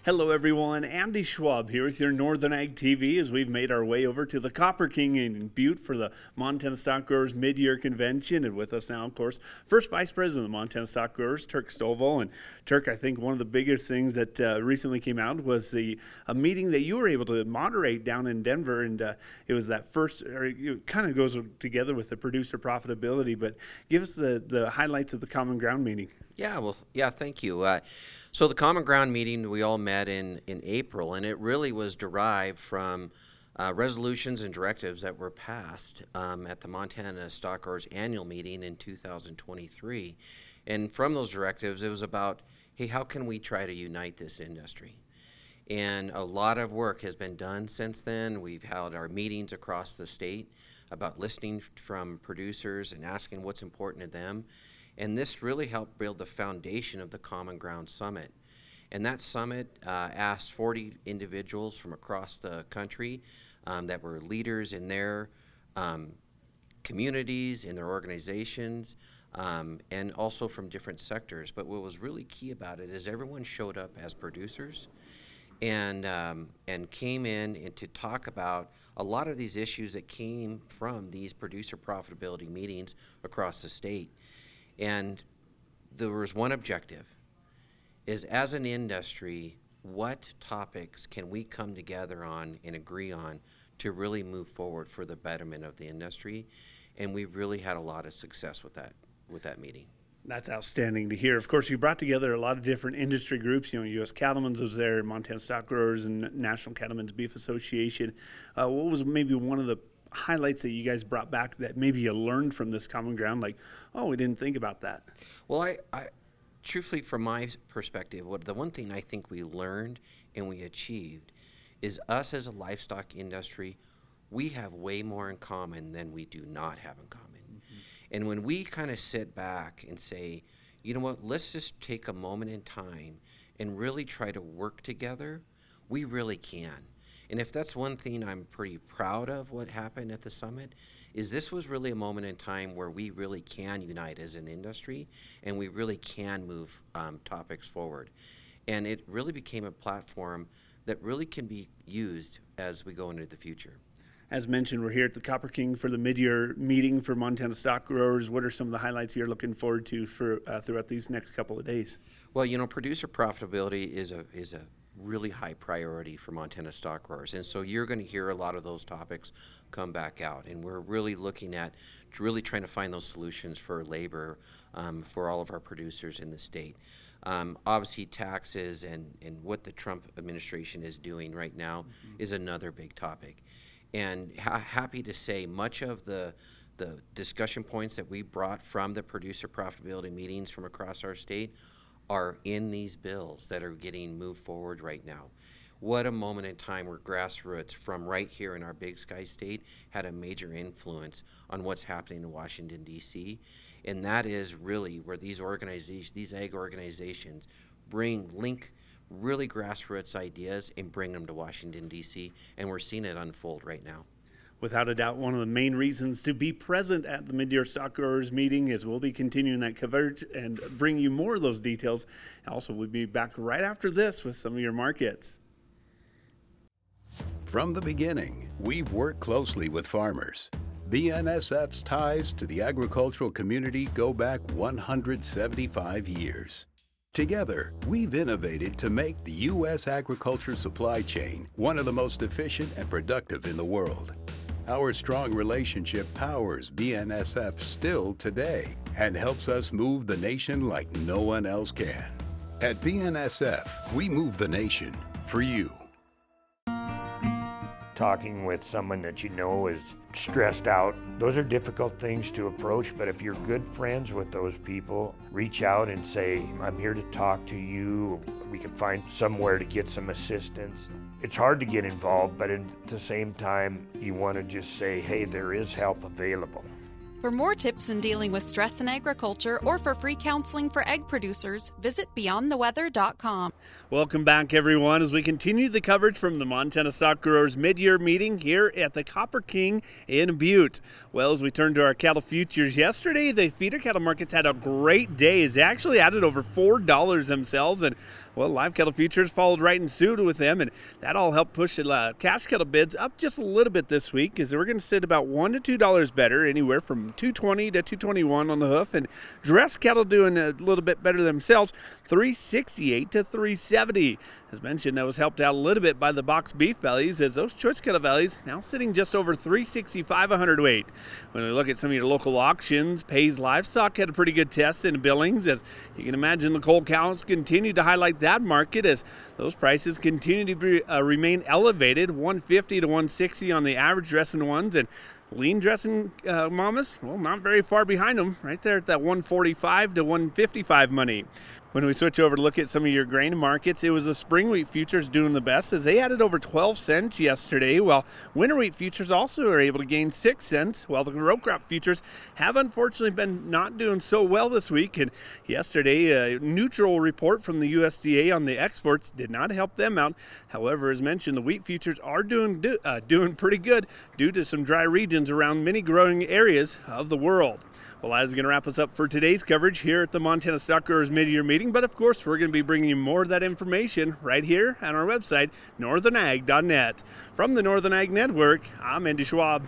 Hello everyone, Andy Schwab here with your Northern Ag TV as we've made our way over to the Copper King in Butte for the Montana Stockgrowers Mid-Year Convention. And with us now, of course, first Vice President of the Montana Stockgrowers, Turk Stovall. And Turk, I think one of the biggest things that recently came out was a meeting that you were able to moderate down in Denver. And it was that first, or it kind of goes together with the Producer Profitability, but give us the highlights of the Common Ground meeting. Yeah, thank you. So the Common Ground meeting, we all met in April, and it really was derived from resolutions and directives that were passed at the Montana Stockgrowers annual meeting in 2023. And from those directives, it was about, hey, how can we try to unite this industry? And a lot of work has been done since then. We've held our meetings across the state about listening from producers and asking what's important to them. And this really helped build the foundation of the Common Ground Summit. And that summit asked 40 individuals from across the country that were leaders in their communities, in their organizations, and also from different sectors. But what was really key about it is everyone showed up as producers and came in and to talk about a lot of these issues that came from these producer profitability meetings across the state. And there was one objective, is as an industry, what topics can we come together on and agree on to really move forward for the betterment of the industry? And we really had a lot of success with that meeting. That's outstanding to hear. Of course, you brought together a lot of different industry groups. You know, U.S. Cattlemen's was there, Montana Stockgrowers, and National Cattlemen's Beef Association. What was maybe one of the highlights that you guys brought back that maybe you learned from this Common Ground, like, oh, we didn't think about that? Well, I truthfully, from my perspective, the one thing I think we learned and we achieved is us as a livestock industry, we have way more in common than we do not have in common. Mm-hmm. And when we kind of sit back and say, you know what, let's just take a moment in time and really try to work together, we really can. And if that's one thing I'm pretty proud of what happened at the summit, is this was really a moment in time where we really can unite as an industry and we really can move topics forward. And it really became a platform that really can be used as we go into the future. As mentioned, we're here at the Copper King for the mid-year meeting for Montana Stockgrowers. What are some of the highlights you're looking forward to for throughout these next couple of days? Well, you know, producer profitability is a really high priority for Montana Stockgrowers, and so you're going to hear a lot of those topics come back out, and we're really looking at really trying to find those solutions for labor for all of our producers in the state. Obviously, taxes and what the Trump administration is doing right now is another big topic, and happy to say much of the discussion points that we brought from the producer profitability meetings from across our state are in these bills that are getting moved forward right now. What a moment in time where grassroots from right here in our Big Sky state had a major influence on what's happening in Washington, D.C. And that is really where these organizations, these ag organizations, link really grassroots ideas and bring them to Washington, D.C. And we're seeing it unfold right now. Without a doubt, one of the main reasons to be present at the Mid-Year Stockgrowers meeting is we'll be continuing that coverage and bring you more of those details. Also, we'll be back right after this with some of your markets. From the beginning, we've worked closely with farmers. BNSF's ties to the agricultural community go back 175 years. Together, we've innovated to make the U.S. agriculture supply chain one of the most efficient and productive in the world. Our strong relationship powers BNSF still today and helps us move the nation like no one else can. At BNSF, we move the nation for you. Talking with someone that you know is stressed out, those are difficult things to approach, but if you're good friends with those people, reach out and say, I'm here to talk to you. We can find somewhere to get some assistance. It's hard to get involved, but at the same time, you want to just say, hey, there is help available. For more tips in dealing with stress in agriculture or for free counseling for egg producers, visit beyondtheweather.com. Welcome back, everyone, as we continue the coverage from the Montana Stockgrowers Mid-Year meeting here at the Copper King in Butte. Well, as we turn to our cattle futures yesterday, the feeder cattle markets had a great day. They actually added over $4 themselves, and well, live cattle futures followed right in suit with them, and that all helped push the cash cattle bids up just a little bit this week, as we're going to sit about $1 to $2 better, anywhere from $2.20 to $2.21 on the hoof, and dress cattle doing a little bit better themselves, $3.68 to $3.70. As mentioned, that was helped out a little bit by the box beef values, as those choice cattle values now sitting just over $3.65 a hundredweight. When we look at some of your local auctions, Pays Livestock had a pretty good test in Billings, as you can imagine the cold cows continue to highlight that market as those prices continue to be, remain elevated, $150 to $160 on the average dressing ones, and lean dressing mamas, well, not very far behind them, right there at that $145 to $155 money. When we switch over to look at some of your grain markets, it was the spring wheat futures doing the best, as they added over 12 cents yesterday, while winter wheat futures also are able to gain 6 cents, while the row crop futures have unfortunately been not doing so well this week. And yesterday, a neutral report from the USDA on the exports did not help them out. However, as mentioned, the wheat futures are doing pretty good due to some dry regions around many growing areas of the world. Well, that is going to wrap us up for today's coverage here at the Montana Stockgrowers Mid-Year meeting, but of course, we're going to be bringing you more of that information right here on our website, northernag.net. From the Northern Ag Network, I'm Andy Schwab.